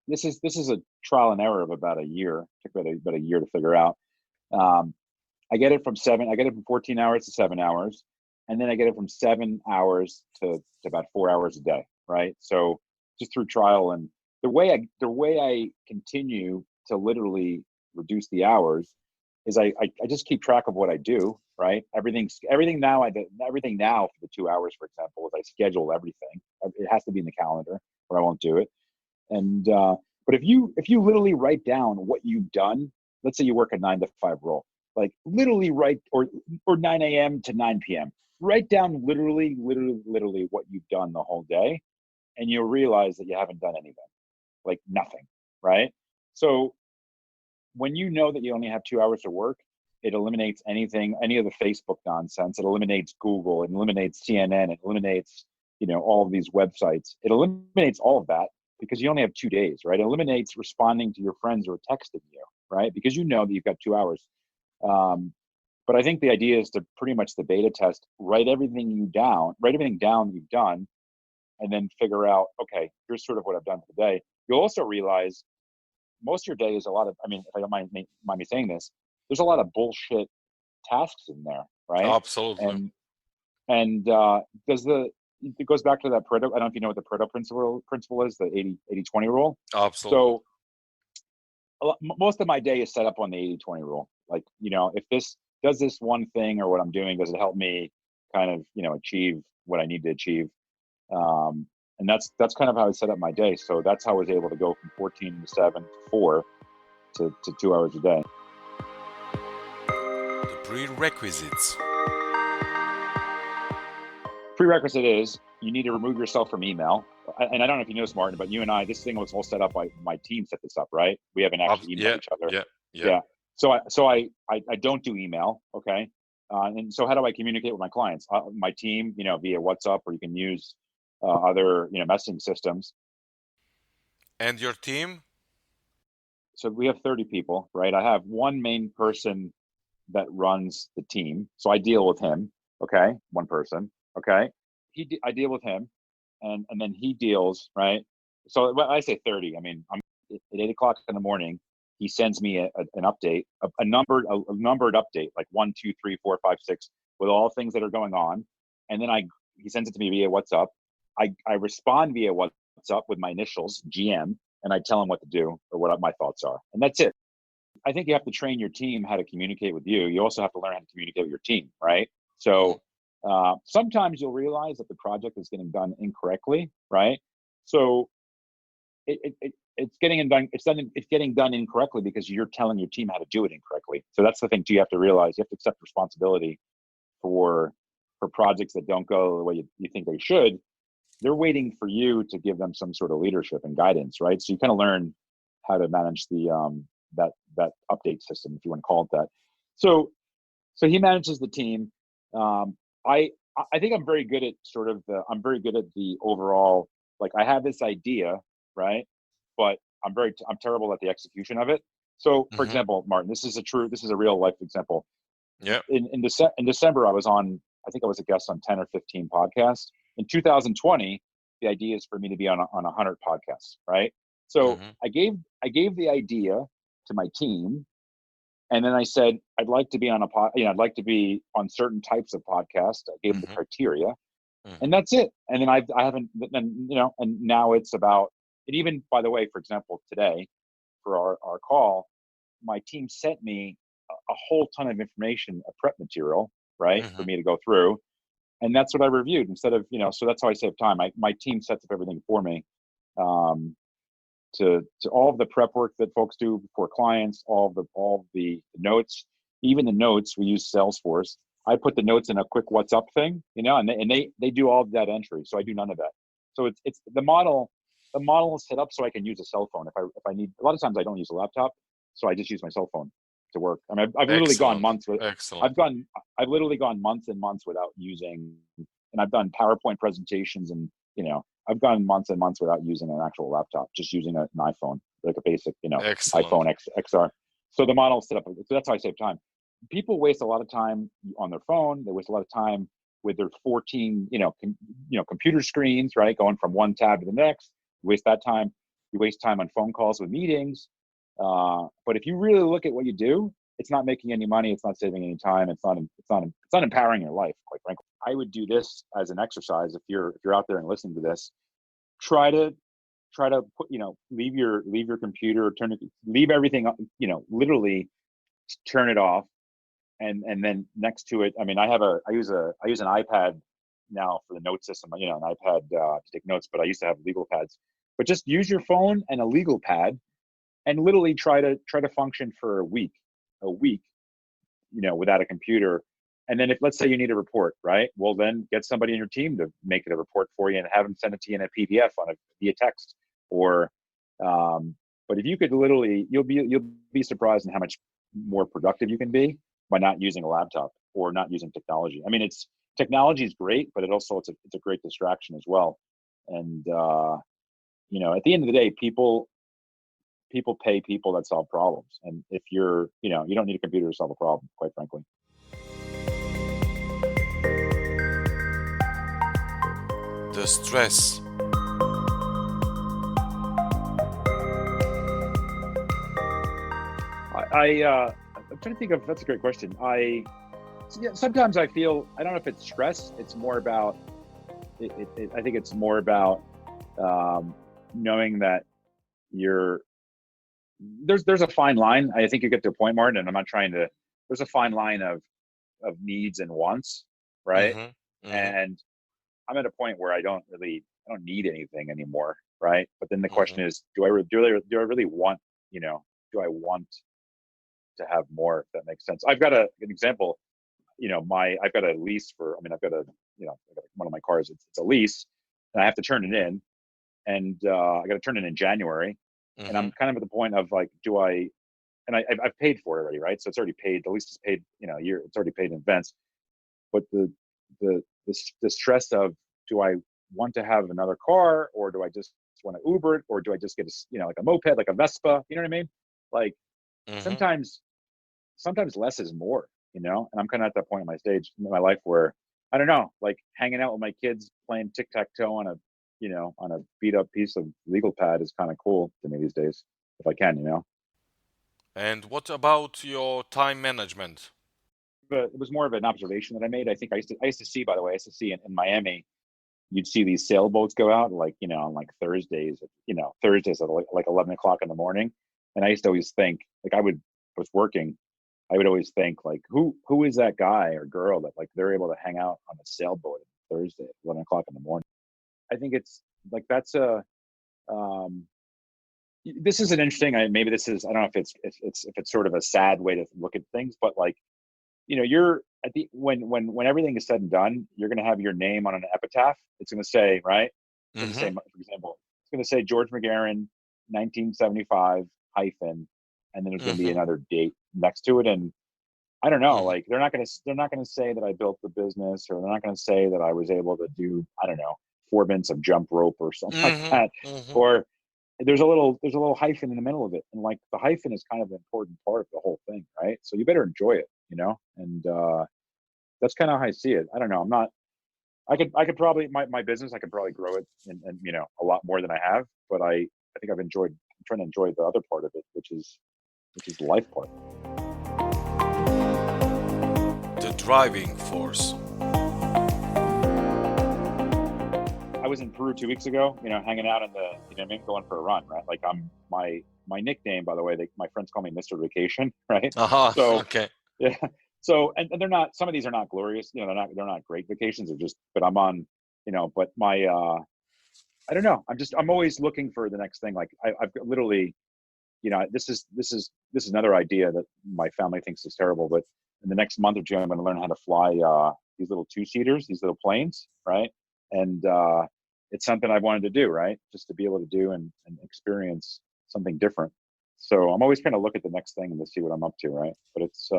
Speaker 2: this is a trial and error of about a year. It took about a year to figure out. Um, I get it from 14 hours to 7 hours. And then I get it from 7 hours to about 4 hours a day. Right. So just through trial and the way I continue to literally reduce the hours is I just keep track of what I do. Right. Everything now for the 2 hours, for example, is I schedule everything. It has to be in the calendar or I won't do it. And, but if you literally write down what you've done, let's say you work a 9 to 5 role, like literally write or 9 a.m. to 9 p.m. Write down literally what you've done the whole day, and you'll realize that you haven't done anything, like nothing, right? So when you know that you only have 2 hours to work, it eliminates any of the Facebook nonsense. It eliminates Google. It eliminates CNN. It eliminates all of these websites. It eliminates all of that because you only have 2 days, right? It eliminates responding to your friends or texting you, right? Because you know that you've got 2 hours. But I think the idea is to pretty much the beta test, write everything down you've done, and then figure out, okay, here's sort of what I've done for the day. You'll also realize most of your day is a lot of, I mean, if I don't mind me saying this, there's a lot of bullshit tasks in there, right?
Speaker 3: Absolutely.
Speaker 2: And it goes back to that Pareto. I don't know if you know what the Pareto principle is, the 80-20 rule.
Speaker 3: Absolutely.
Speaker 2: So most of my day is set up on the 80-20 rule. Like, if this does this one thing or what I'm doing, does it help me kind of, achieve what I need to achieve? And that's kind of how I set up my day. So that's how I was able to go from 14 to 7 to 4 to 2 hours a day.
Speaker 3: The prerequisites.
Speaker 2: Prerequisite is you need to remove yourself from email. And I don't know if you know this, Martin, but you and I, this thing was all set up by my team set this up, right? We haven't actually emailed
Speaker 3: Yeah,
Speaker 2: each other.
Speaker 3: yeah.
Speaker 2: Yeah. So I don't do email. Okay. And so how do I communicate with my clients? My team, via WhatsApp, or you can use other, messaging systems.
Speaker 3: And your team?
Speaker 2: So we have 30 people, right? I have one main person that runs the team. So I deal with him. Okay. One person. Okay. I deal with him and then he deals, right? So when I say 30, I mean, I'm at 8 o'clock in the morning. He sends me an update, a numbered update, like 1, 2, 3, 4, 5, 6, with all things that are going on. And then he sends it to me via WhatsApp. I respond via WhatsApp with my initials, GM, and I tell him what to do or what my thoughts are. And that's it. I think you have to train your team how to communicate with you. You also have to learn how to communicate with your team, right? So sometimes you'll realize that the project is getting done incorrectly, right? So it's getting done incorrectly because you're telling your team how to do it incorrectly. So that's the thing too. You have to realize you have to accept responsibility for projects that don't go the way you think they should. They're waiting for you to give them some sort of leadership and guidance, right? So you kind of learn how to manage the that update system, if you want to call it that. So he manages the team. I think I'm very good at I'm very good at the overall, like I have this idea, right? But I'm terrible at the execution of it. So for example, Martin, this is a real life example.
Speaker 3: Yeah.
Speaker 2: In December, I was a guest on 10 or 15 podcasts. In 2020, the idea is for me to be on 100 podcasts, right? So I gave the idea to my team, and then I said I'd like to be on I'd like to be on certain types of podcasts. I gave them the criteria, and that's it. And then I haven't, and now it's about. And even, by the way, for example, today for our call, my team sent me a whole ton of information, a prep material, right, for me to go through. And that's what I reviewed instead of, so that's how I save time. My team sets up everything for me, to all of the prep work that folks do for clients, all of the notes, even the notes. We use Salesforce. I put the notes in a quick what's up thing, and they do all of that entry. So I do none of that. So it's the model is set up so I can use a cell phone. If I need, a lot of times I don't use a laptop, so I just use my cell phone to work. I mean, I've literally gone months with, I've literally gone months and months without using, and I've done PowerPoint presentations, and I've gone months and months without using an actual laptop, just using an iPhone, like a basic, iPhone XR. So the model is set up. So that's how I save time. People waste a lot of time on their phone. They waste a lot of time with their 14, computer screens, right? Going from one tab to the next. You waste that time. You waste time on phone calls with meetings. But if you really look at what you do, it's not making any money. It's not saving any time. It's not empowering your life, quite frankly. I would do this as an exercise. If you're out there and listening to this, try to put, leave your computer, leave everything, literally turn it off. And then next to it, I mean, I use an iPad now for the note system, an iPad to take notes, but I used to have legal pads. But just use your phone and a legal pad, and literally try to function for a week, without a computer. And then if, let's say you need a report, right? Well, then get somebody in your team to make it a report for you and have them send it to you in a PDF via text. Or, but if you could literally, you'll be surprised in how much more productive you can be by not using a laptop or not using technology. I mean, technology is great, but it's a great distraction as well. And at the end of the day, people pay people that solve problems. And if you don't need a computer to solve a problem, quite frankly.
Speaker 3: The stress.
Speaker 2: I'm trying to think of, that's a great question. Sometimes I feel, I don't know if it's stress. It's more about, I think it's more about knowing that there's a fine line. I think you get to a point, Martin, and I'm not trying to, there's a fine line of needs and wants, right? And I'm at a point where I don't need anything anymore, right? But then the question is, do I really want, do I want to have more, if that makes sense? I've got an example, I've got a lease for, I've got one of my cars, it's a lease, and I have to turn it in, and I got to turn it in January. And I'm kind of at the point of like, I've paid for it already, right? So it's already paid. The lease is paid, a year. It's already paid in advance. But the stress of, do I want to have another car, or do I just want to Uber it, or do I just get like a moped, like a Vespa? You know what I mean? Like sometimes less is more. And I'm kind of at that point in my stage in my life where I don't know, like hanging out with my kids, playing tic-tac-toe on a beat up piece of legal pad is kind of cool to me these days, if I can,
Speaker 3: And what about your time management?
Speaker 2: But it was more of an observation that I made. I think I used to see, by the way, in Miami, you'd see these sailboats go out like, on like Thursdays at like 11 o'clock in the morning. And I used to always think, like, was working, I would always think like, who is that guy or girl that like they're able to hang out on a sailboat Thursday at 11 o'clock in the morning? I think it's like, that's this is an interesting, maybe this is, I don't know if it's sort of a sad way to look at things, but like, you're at the, when everything is said and done, you're going to have your name on an epitaph. It's going to say, right. It's going to say, for example, it's going to say George McGehrin, 1975 hyphen, and then there's going to be another date next to it. And I don't know, like they're not going to say that I built the business, or they're not going to say that I was able to do, I don't know, 4 minutes of jump rope or something like that. Or there's a little hyphen in the middle of it. And like the hyphen is kind of an important part of the whole thing. Right. So you better enjoy it, and that's kind of how I see it. I don't know. I could probably, my business, I could probably grow it and a lot more than I have, but I think I'm trying to enjoy the other part of it, which is the life part.
Speaker 3: The driving force.
Speaker 2: I was in Peru 2 weeks ago, hanging out in the, going for a run, right? Like my nickname, by the way, my friends call me Mr. Vacation, right? So,
Speaker 3: okay.
Speaker 2: Yeah. So, and they're not, some of these are not glorious, they're not great vacations. They're just, but I'm on, but my, I don't know. I'm always looking for the next thing. Like I've literally, this is another idea that my family thinks is terrible, but in the next month or two, I'm going to learn how to fly these little 2-seaters, these little planes, right? And it's something I wanted to do, right? Just to be able to do and experience something different. So I'm always trying to look at the next thing and to see what I'm up to, right? But it's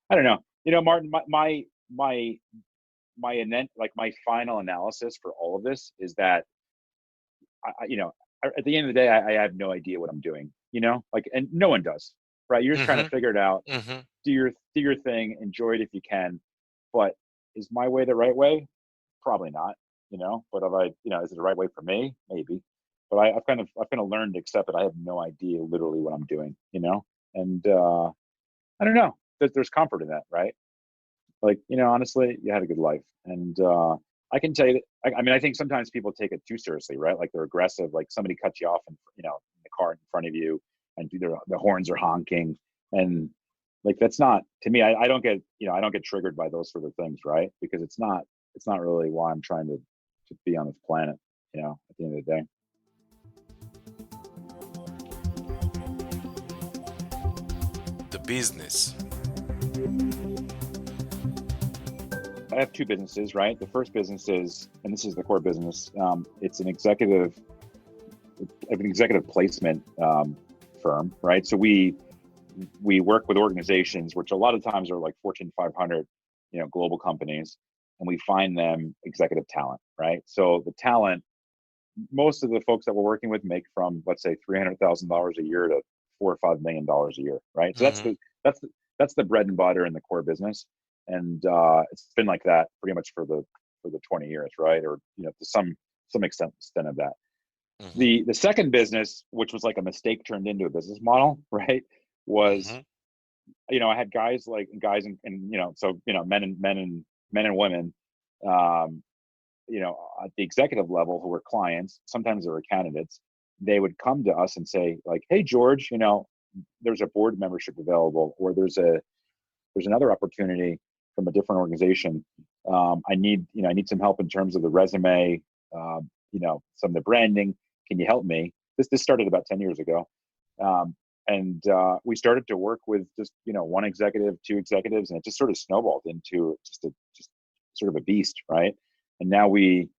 Speaker 2: I don't know. Martin, my final analysis for all of this is that at the end of the day, I have no idea what I'm doing, and no one does, right? You're just trying to figure it out, do your thing, enjoy it if you can. But is my way the right way? Probably not, but if is it the right way for me? Maybe. But I've kind of learned to accept that I have no idea literally what I'm doing, and I don't know. There's comfort in that, right? Like, honestly, you had a good life. And I can tell you that, I think sometimes people take it too seriously, right? Like they're aggressive, like somebody cuts you off in the car in front of you and the horns are honking. And like, that's not, to me, I don't get, I don't get triggered by those sort of things, right? Because it's not really why I'm trying to be on this planet, at the end of the day.
Speaker 3: The business.
Speaker 2: I have 2 businesses, right? The first business is, and this is the core business, it's an executive placement firm, right? So we work with organizations, which a lot of times are like Fortune 500, global companies, and we find them executive talent, right? So the talent, most of the folks that we're working with make from, let's say, $300,000 a year to $4 or $5 million a year, right? So that's the bread and butter in the core business. And it's been like that pretty much for the 20 years, right? Or to some extent of that. The second business, which was like a mistake turned into a business model, right? Was I had guys and men and women, at the executive level who were clients. Sometimes they were candidates. They would come to us and say like, "Hey George, there's a board membership available, or there's another opportunity from a different organization. I need some help in terms of the resume, some of the branding. Can you help me?" This started about 10 years ago. And we started to work with just, 1 executive, 2 executives, and it just sort of snowballed into just sort of a beast, right? And now we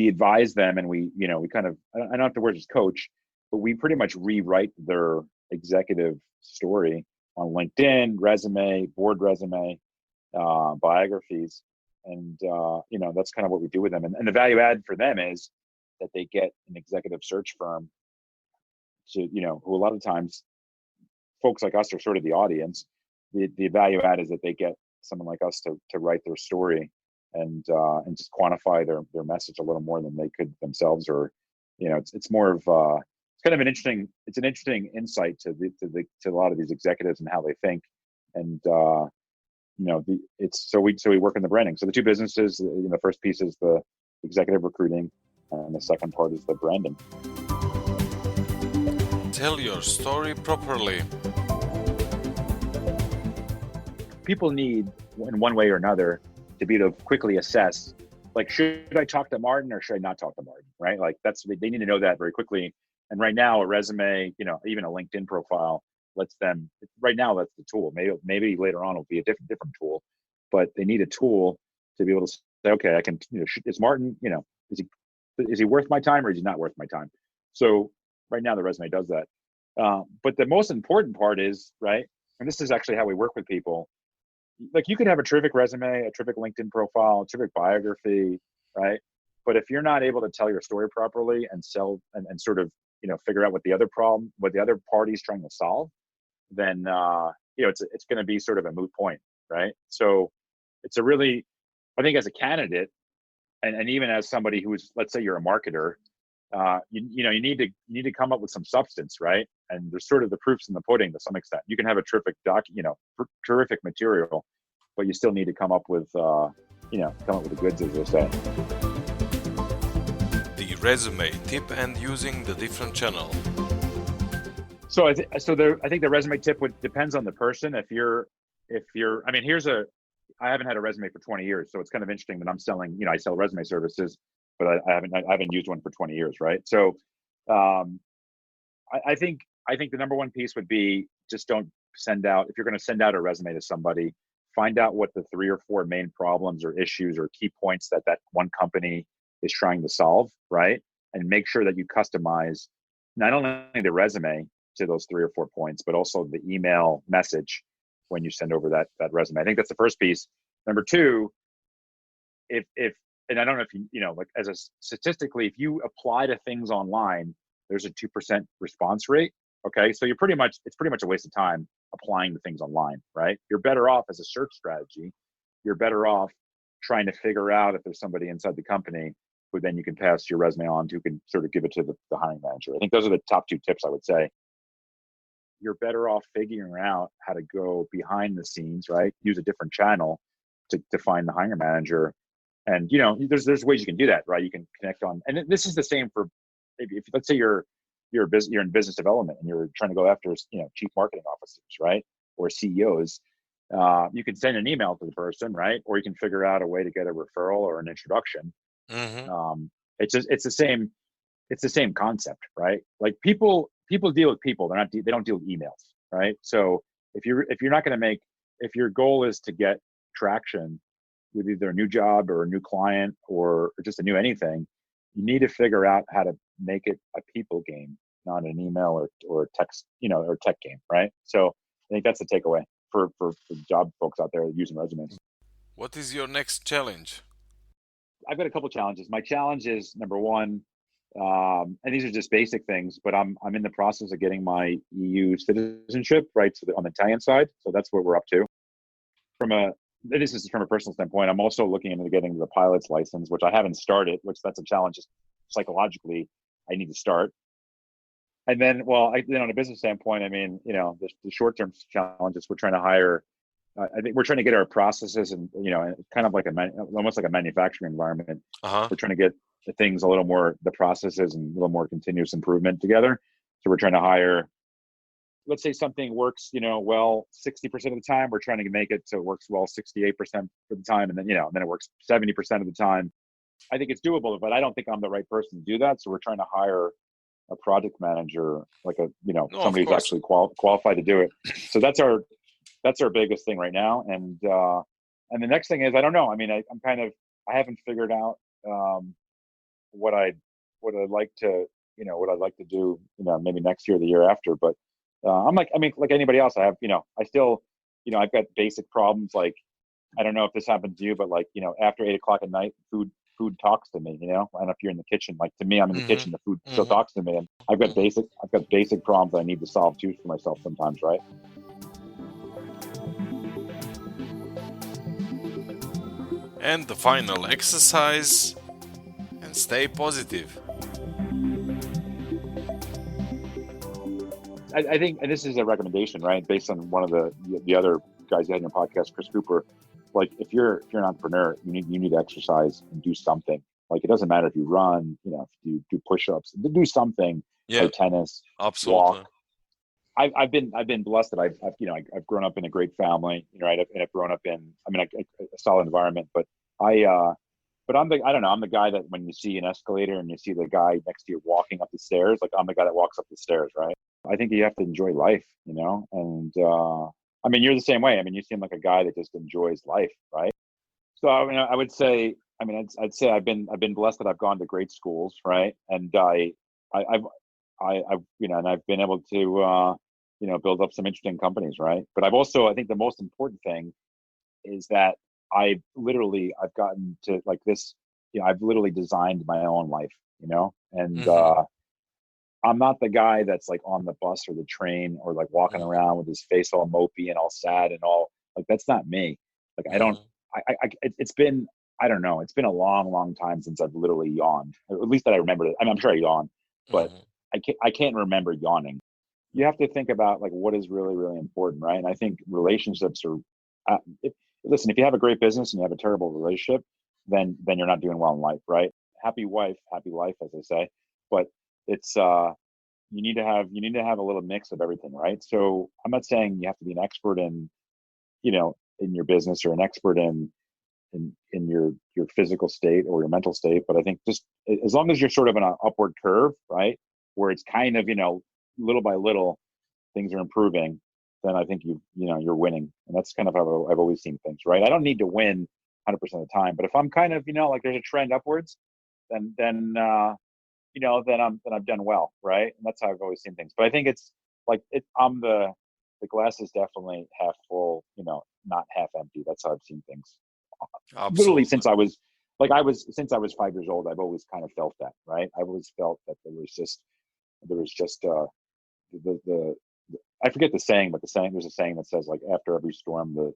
Speaker 2: advise them, and we kind of, I don't have to word as coach, but we pretty much rewrite their executive story on LinkedIn, resume, board resume, biographies. And, that's kind of what we do with them. And the value add for them is that they get an executive search firm to, who a lot of times folks like us are sort of the audience. The value add is that they get someone like us to write their story and just quantify their message a little more than they could themselves. Or, it's more of, it's kind of an interesting insight to a lot of these executives and how they think. And, so we work in the branding. So the 2 businesses, the first piece is the executive recruiting, and the second part is the branding.
Speaker 3: Tell your story properly.
Speaker 2: People need, in one way or another, to be able to quickly assess, like, should I talk to Martin or should I not talk to Martin, right? Like they need to know that very quickly. And right now, a resume, even a LinkedIn profile lets them. Right now, that's the tool. Maybe later on it'll be a different tool, but they need a tool to be able to say, okay, I can. Is Martin, is he worth my time or is he not worth my time? So right now, the resume does that. But the most important part is, right, and this is actually how we work with people. Like, you could have a terrific resume, a terrific LinkedIn profile, a terrific biography, right? But if you're not able to tell your story properly and sell and sort of, figure out what the other party's trying to solve, then, it's going to be sort of a moot point, right? So it's I think as a candidate, and even as somebody who's, let's say you're a marketer, you need to come up with some substance, right? And there's sort of the proofs in the pudding to some extent. You can have a terrific terrific material, but you still need to come up with the goods, as they say.
Speaker 3: The resume tip and using the different channel.
Speaker 2: So I think the resume tip depends on the person. If you're, I mean, I haven't had a resume for 20 years, so it's kind of interesting that I'm selling, I sell resume services, but I haven't used one for 20 years, right? So, I think the number one piece would be, just don't send out, if you're going to send out a resume to somebody, find out what the 3 or 4 main problems or issues or key points that one company is trying to solve, right? And make sure that you customize not only the resume to those 3 or 4 points, but also the email message when you send over that resume. I think that's the first piece. Number 2, if and I don't know if like, statistically, if you apply to things online, there's a 2% response rate. Okay, so it's pretty much a waste of time applying to things online, right? You're better off, as a search strategy, you're better off trying to figure out if there's somebody inside the company who then you can pass your resume on to, who can sort of give it to the hiring manager. I think those are the top 2 tips I would say. You're better off figuring out how to go behind the scenes, right? Use a different channel to find the hiring manager. And, there's ways you can do that, right? You can connect on, and this is the same for, maybe if, let's say you're in business development and you're trying to go after, chief marketing officers, right? Or CEOs. You can send an email to the person, right? Or you can figure out a way to get a referral or an introduction.
Speaker 3: Mm-hmm.
Speaker 2: It's the same concept, right? Like, people deal with people. They don't deal with emails, right? So if your goal is to get traction with either a new job or a new client or just a new anything, you need to figure out how to make it a people game, not an email or text, or tech game, right? So I think that's the takeaway for job folks out there using resumes.
Speaker 3: What is your next challenge?
Speaker 2: I've got a couple challenges. My challenge is, number 1, and these are just basic things, but I'm in the process of getting my EU citizenship, right? So on the Italian side, so that's what we're up to. This is from a personal standpoint. I'm also looking into getting the pilot's license, which I haven't started, which that's a challenge. Just psychologically, I need to start. And then, on a business standpoint, I mean, the short-term challenges, we're trying to hire. I think we're trying to get our processes and, kind of like almost like a manufacturing environment. We're trying to get the things a little more, the processes and a little more continuous improvement together. So we're trying to hire, let's say something works, well, 60% of the time. We're trying to make it so it works well 68% of the time, and then then it works 70% of the time. I think it's doable, but I don't think I'm the right person to do that. So we're trying to hire a project manager, like somebody who's actually qualified to do it. So that's our biggest thing right now. And the next thing is, I don't know. I mean, I haven't figured out what I'd like to do, maybe next year or the year after. But like anybody else, I have, I still, I've got basic problems. Like, I don't know if this happened to you, but after 8:00 at night, food talks to me, and if you're in the kitchen, like, to me, I'm in the kitchen, the food still talks to me. And I've got basic problems I need to solve too for myself sometimes, right?
Speaker 3: And the final exercise, and stay positive.
Speaker 2: I think, and this is a recommendation, right? Based on one of the other guys you had in your podcast, Chris Cooper. Like, if you're an entrepreneur, you need to exercise and do something. Like, it doesn't matter if you run, if you do push-ups, do something. Play tennis,
Speaker 3: absolutely.
Speaker 2: walk. I've been blessed that I've grown up in a great family, right? And I've grown up in, a solid environment. But but I don't know, I'm the guy that when you see an escalator and you see the guy next to you walking up the stairs, like I'm the guy that walks up the stairs, right? I think you have to enjoy life, and I mean, you're the same way. I mean, you seem like a guy that just enjoys life, right? So I mean, I would say, I mean, I'd say I've been blessed that I've gone to great schools, right? And I've and I've been able to build up some interesting companies, right? But I've also, I think the most important thing is that I've gotten to like this, I've literally designed my own life, and I'm not the guy that's like on the bus or the train or like walking around with his face all mopey and all sad and all, like, that's not me. Like, I don't, it's been, I don't know, it's been a long, long time since I've literally yawned, at least that I remember it. I mean, I'm sure I yawned, but I can't remember yawning. You have to think about like what is really, really important, right? And I think relationships are, listen, if you have a great business and you have a terrible relationship, then you're not doing well in life, right? Happy wife, happy life, as they say. But it's you need to have a little mix of everything, right? So I'm not saying you have to be an expert in in your business or an expert in your physical state or your mental state, but I think just as long as you're sort of on an upward curve, right, where it's kind of little by little things are improving, then I think you're winning. And that's kind of how I've always seen things, right? I don't need to win 100% of the time, but if I'm kind of like there's a trend upwards, then I've done well, right? And that's how I've always seen things. But I think it's like the glass is definitely half full, not half empty. That's how I've seen things.
Speaker 3: Absolutely.
Speaker 2: Literally since I was 5 years old, I've always kind of felt that, right? I've always felt that there was just the I forget the saying, but there's a saying that says like after every storm the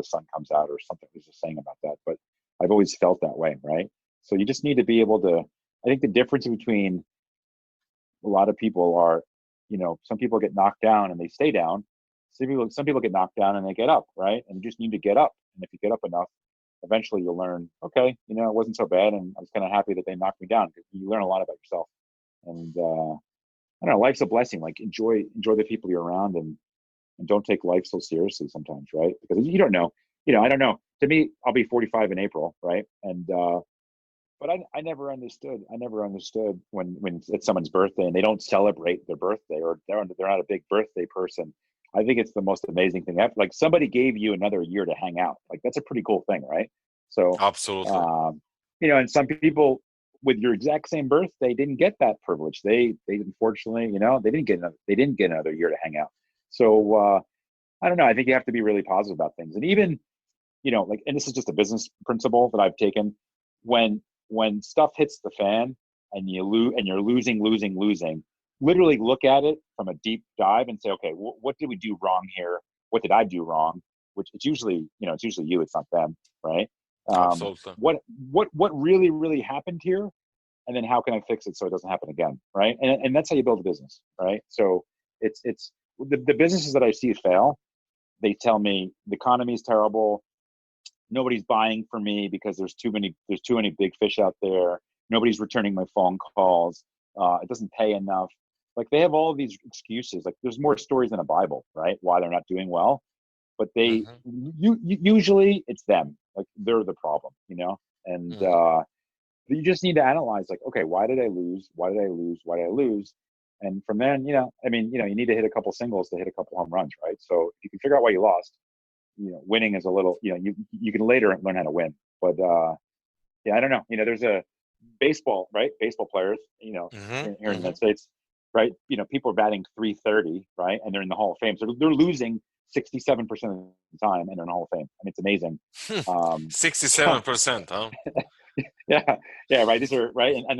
Speaker 2: sun comes out or something. There's a saying about that, but I've always felt that way, right? So you just need to be able to. I think the difference between a lot of people are, some people get knocked down and they stay down. Some people get knocked down and they get up, right? And you just need to get up. And if you get up enough, eventually you'll learn, okay, it wasn't so bad. And I was kind of happy that they knocked me down, because you learn a lot about yourself. And I don't know, life's a blessing. Like enjoy the people you're around, and don't take life so seriously sometimes, right? Because you don't know, I don't know. To me, I'll be 45 in April, right? And but I never understood when it's someone's birthday and they don't celebrate their birthday, or they're not a big birthday person. I think it's the most amazing thing ever. Like somebody gave you another year to hang out. Like that's a pretty cool thing, right? So
Speaker 3: absolutely.
Speaker 2: And some people with your exact same birthday didn't get that privilege. They unfortunately, they didn't get another year to hang out. So I don't know. I think you have to be really positive about things. And even, like, and this is just a business principle that I've taken. When stuff hits the fan and you're losing, literally look at it from a deep dive and say, okay, what did we do wrong here? What did I do wrong? Which it's usually you, it's not them, right?
Speaker 3: Absolutely.
Speaker 2: What really, really happened here? And then how can I fix it so it doesn't happen again, right? And that's how you build a business, right? So it's the businesses that I see fail, they tell me the economy is terrible. Nobody's buying from me because there's too many big fish out there. Nobody's returning my phone calls. It doesn't pay enough. Like they have all of these excuses. Like there's more stories in the Bible, right? Why they're not doing well, but they usually it's them. Like they're the problem, And you just need to analyze. Like, okay, why did I lose? Why did I lose? And from then, you need to hit a couple singles to hit a couple home runs, right? So if you can figure out why you lost, winning is a little, you can later learn how to win. But I don't know. There's a baseball, right? Baseball players, here in the United States, right? People are batting .330, right? And they're in the Hall of Fame. So they're losing 67% of the time, and they're in the Hall of Fame. And it's amazing.
Speaker 3: 67%, huh?
Speaker 2: Yeah, right. These are right, and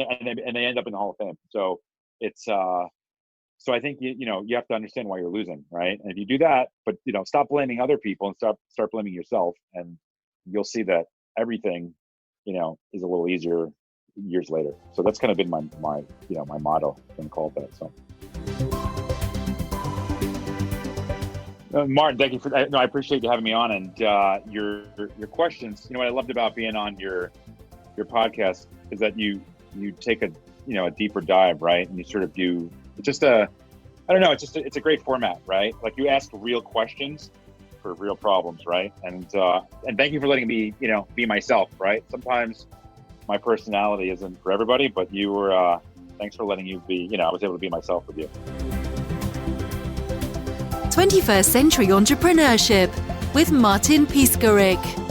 Speaker 2: they end up in the Hall of Fame. So it's so I think you have to understand why you're losing, right? And if you do that, but stop blaming other people and start blaming yourself, and you'll see that everything is a little easier years later. So that's kind of been my motto, been called that. So Martin, thank you for that. No, I appreciate you having me on, and your questions. What I loved about being on your podcast is that you take a deeper dive, right? And you sort of do just I don't know, it's a great format, right? Like you ask real questions for real problems, right? And thank you for letting me be myself, right? Sometimes my personality isn't for everybody, but you were, thanks for letting you be, I was able to be myself with you.
Speaker 1: 21st Century Entrepreneurship with Martin Piskarik.